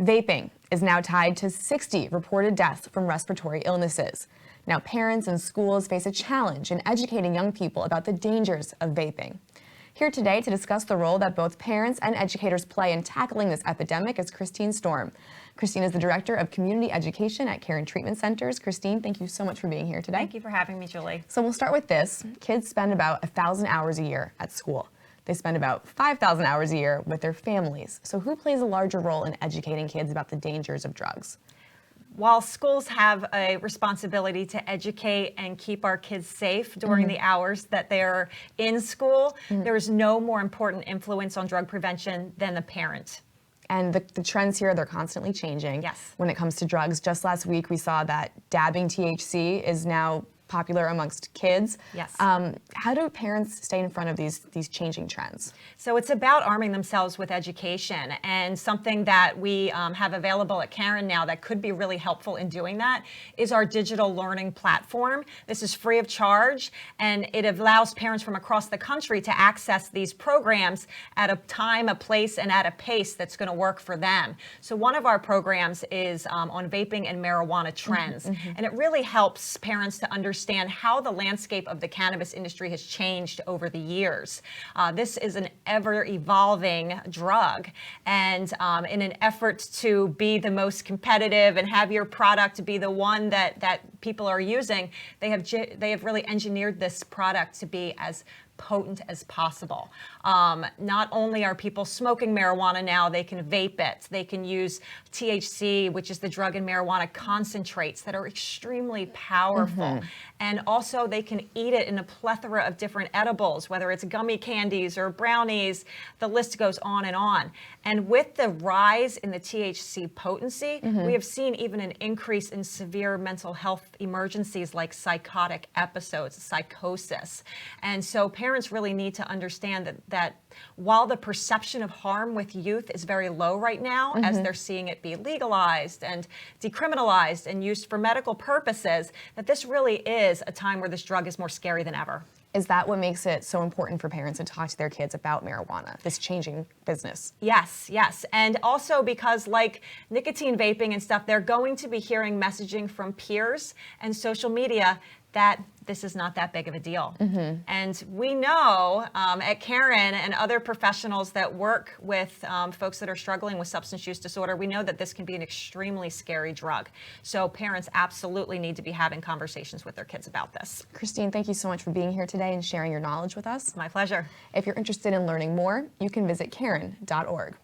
Vaping is now tied to 60 reported deaths from respiratory illnesses. Now, parents and schools face a challenge in educating young people about the dangers of vaping. Here today to discuss the role that both parents and educators play in tackling this epidemic is Christine Storm. Christine is the Director of Community Education at Caron Treatment Centers. Christine, thank you so much for being here today. Thank you for having me, Julie. So we'll start with this. Kids spend about 1,000 hours a year at school. They spend about 5,000 hours a year with their families. So who plays a larger role in educating kids about the dangers of drugs? While schools have a responsibility to educate and keep our kids safe during the hours that they're in school, there is no more important influence on drug prevention than the parent. And the trends here, they're constantly changing. Yes. When it comes to drugs, just last week we saw that dabbing THC is now popular amongst kids. Yes. How do parents stay in front of these changing trends? So it's about arming themselves with education, and something that we have available at Caron now that could be really helpful in doing that is our digital learning platform. This is free of charge, and it allows parents from across the country to access these programs at a time, a place, and at a pace that's going to work for them. So one of our programs is on vaping and marijuana trends, and it really helps parents to understand how the landscape of the cannabis industry has changed over the years. This is an ever-evolving drug, and in an effort to be the most competitive and have your product be the one that people are using, they have really engineered this product to be as potent as possible. Not only are people smoking marijuana now, they can vape it. They can use THC, which is the drug in marijuana concentrates that are extremely powerful. And also they can eat it in a plethora of different edibles, whether it's gummy candies or brownies, the list goes on and on. And with the rise in the THC potency, we have seen even an increase in severe mental health emergencies like psychotic episodes, psychosis. And so parents really need to understand that while the perception of harm with youth is very low right now, as they're seeing it be legalized and decriminalized and used for medical purposes, that this really is a time where this drug is more scary than ever. Is that what makes it so important for parents to talk to their kids about marijuana, this changing business? Yes, yes. And also because like nicotine vaping and stuff, they're going to be hearing messaging from peers and social media that this is not that big of a deal. And we know at Caron and other professionals that work with folks that are struggling with substance use disorder, we know that this can be an extremely scary drug. So parents absolutely need to be having conversations with their kids about this. Christine, thank you so much for being here today and sharing your knowledge with us. My pleasure. If you're interested in learning more, you can visit caron.org.